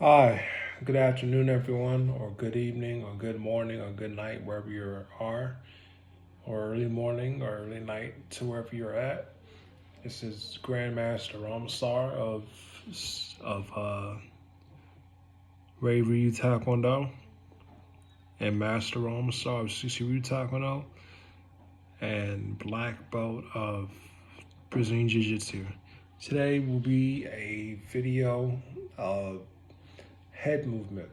Hi, good afternoon, everyone, or good evening, or good morning, or good night, wherever you are, or early morning, or early night to wherever you're at. This is Grandmaster Ramenstar of Ray Ryu Taekwondo and Master Ramenstar of CC Ryu Taekwondo and Black Belt of Brazilian Jiu Jitsu. Today will be a video of head movement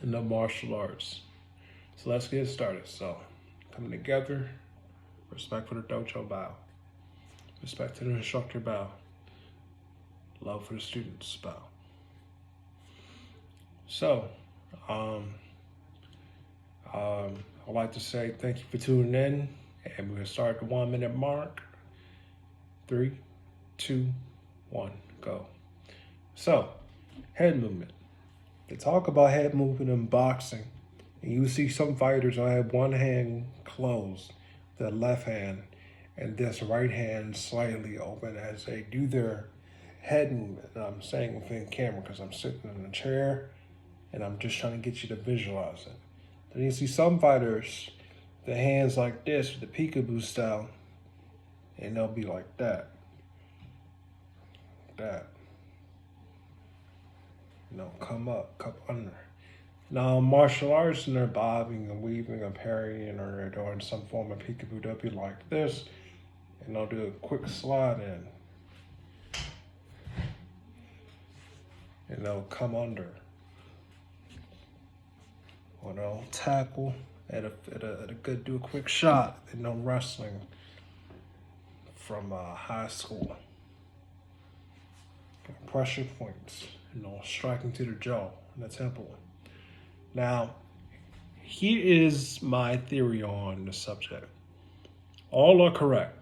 in the martial arts. So let's get started. So, coming together, respect for the dojo, bow. Respect to the instructor, bow. Love for the students, bow. So, I'd like to say thank you for tuning in, and we're gonna start the 1 minute mark. 3, 2, 1, go. So, head movement. They talk about head movement in boxing, and you see some fighters will have one hand closed, the left hand, and this right hand slightly open as they do their head movement. And I'm saying within camera because I'm sitting in a chair and I'm just trying to get you to visualize it. Then you see some fighters, the hands like this, the peekaboo style, and they'll be like that. That. Come up, come under. Now, martial arts, and they're bobbing and weaving and parrying, or they're doing some form of peekaboo, they'll be like this, and they'll do a quick slide in, and they'll come under, or they'll tackle at a good, do a quick shot, and no wrestling from high school. Pressure points, striking to the jaw and the temple. Now, here is my theory on the subject. All are correct,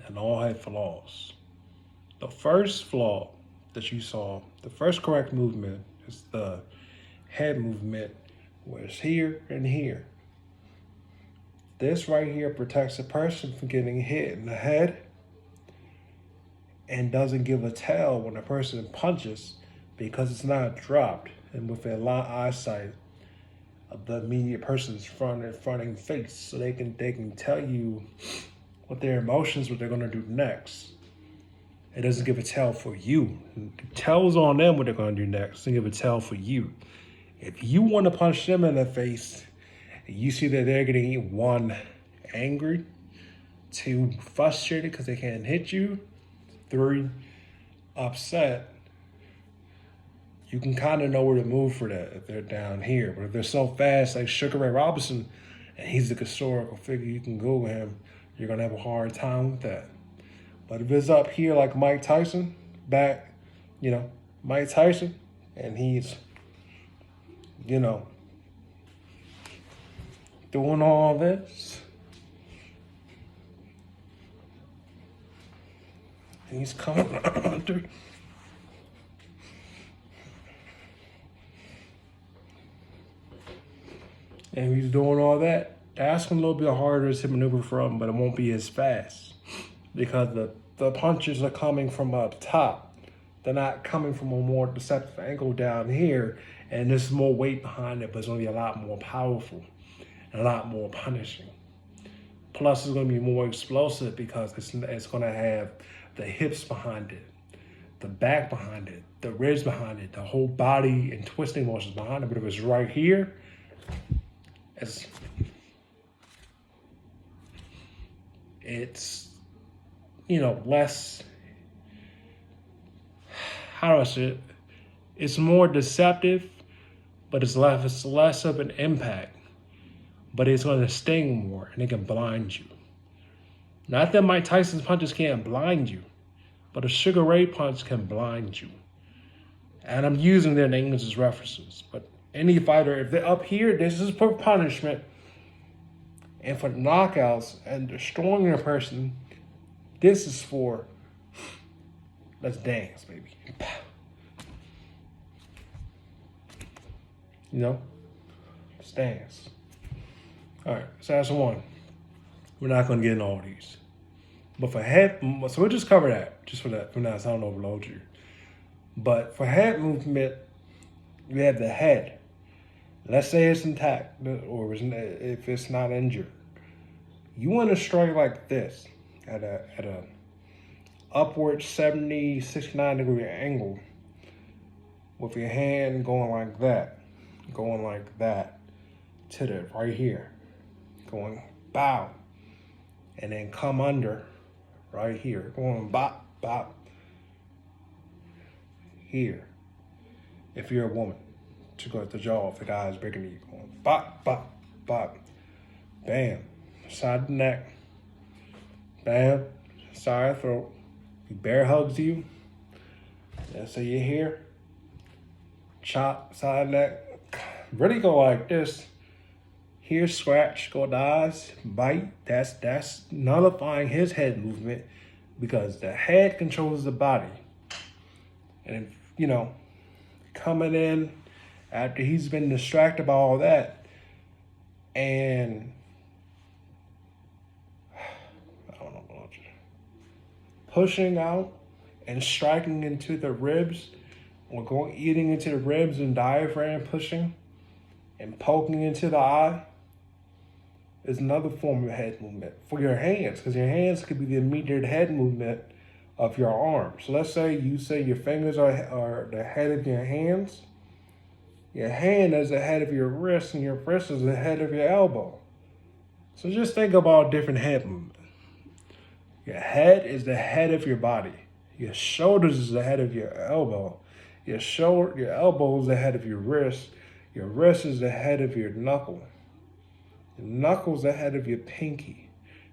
and all have flaws. The first flaw that you saw, the first correct movement is the head movement, where it's here and here. This right here protects a person from getting hit in the head and doesn't give a tell when a person punches because it's not dropped and with a line of eyesight of the immediate person's fronting face, so they can tell you what their emotions, what they're gonna do next. It doesn't give a tell for you. It tells on them what they're gonna do next. It doesn't give a tell for you. If you want to punch them in the face, and you see that they're getting 1, angry, 2, frustrated because they can't hit you, 3, upset, you can kind of know where to move for that if they're down here. But if they're so fast, like Sugar Ray Robinson, and he's a historical figure, you can Google him, you're going to have a hard time with that. But if it's up here like Mike Tyson, Mike Tyson, and he's, doing all this, and he's coming under. And he's doing all that. That's a little bit harder to maneuver from, but it won't be as fast because the punches are coming from up top. They're not coming from a more deceptive angle down here, and there's more weight behind it, but it's going to be a lot more powerful and a lot more punishing. Plus, it's going to be more explosive because it's going to have the hips behind it, the back behind it, the ribs behind it, the whole body and twisting motions behind it. But if it's right here, it's less, how do I say it? It's more deceptive, but it's less of an impact. But it's going to sting more, and it can blind you. Not that Mike Tyson's punches can't blind you, but a Sugar Ray punch can blind you. And I'm using their names as references, but any fighter, if they're up here, this is for punishment and for knockouts and destroying a person. This is for, let's dance, baby. Let's dance. All right, so that's one. We're not going to get into all these. But for head, so we'll just cover that, just for that, for now, so I don't overload you. But for head movement, you have the head. Let's say it's intact, or if it's not injured. You want to strike like this at a upward 70, 69-degree angle with your hand going like that to the right here, going bow, and then come under right here, going bop, bop here. If you're a woman, to go at the jaw, if the guy is bigger than you, going bop, bop, bop, bam, side of the neck, bam, side of the throat. He bear hugs you. Let's say you're here, chop, side of the neck, really go like this. Here, scratch, go to the eyes, bite. That's nullifying his head movement, because the head controls the body. And if, coming in after he's been distracted by all that, and I don't know what pushing out and striking into the ribs, or eating into the ribs and diaphragm, pushing and poking into the eye, is another form of head movement for your hands, because your hands could be the immediate head movement of your arm. So let's say your fingers are the head of your hands. Your hand is the head of your wrist, and your wrist is the head of your elbow. So just think about different head movement. Your head is the head of your body. Your shoulders is the head of your elbow. Your elbow is the head of your wrist. Your wrist is the head of your knuckle. Your knuckle is the head of your pinky.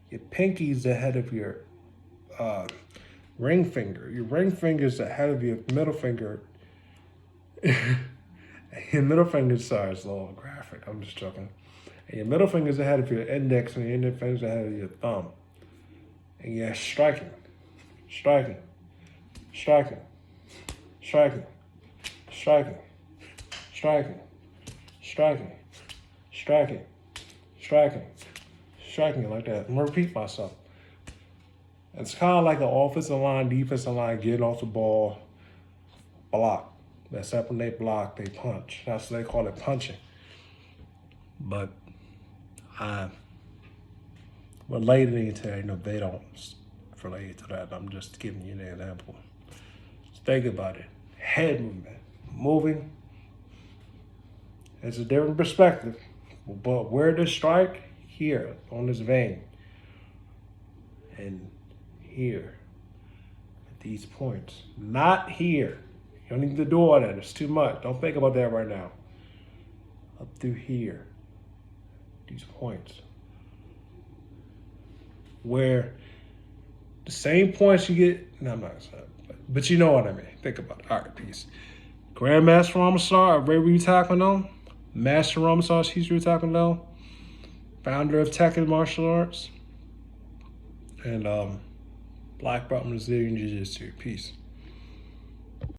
Your pinky is the head of your ring finger. Your ring finger is the head of your middle finger. Your middle finger, sorry, it's a little graphic. I'm just joking. And your middle finger is the head of your index, and your index finger is the head of your thumb. And you're striking, striking, striking, striking, striking, striking, striking, striking, striking, striking like that. I'm gonna repeat myself. It's kind of like an offensive line, defensive line getting off the ball, block. That's when they block, they punch. That's what they call it, punching. But relating to that, they don't relate to that. I'm just giving you an example. Just think about it. Head movement, moving. It's a different perspective. But where to strike? Here, on this vein. And here, at these points. Not here. You don't need to do all that. It's too much. Don't think about that right now. Up through here. These points. Where the same points you get, no, I'm not saying, but you know what I mean. Think about it. All right, peace. Grandmaster Ramenstar of Ray Taekwondo, Master Ramenstar Teacher Taekwondo, founder of Tekken martial arts, and Black Belt Brazilian Jiu-Jitsu. Peace.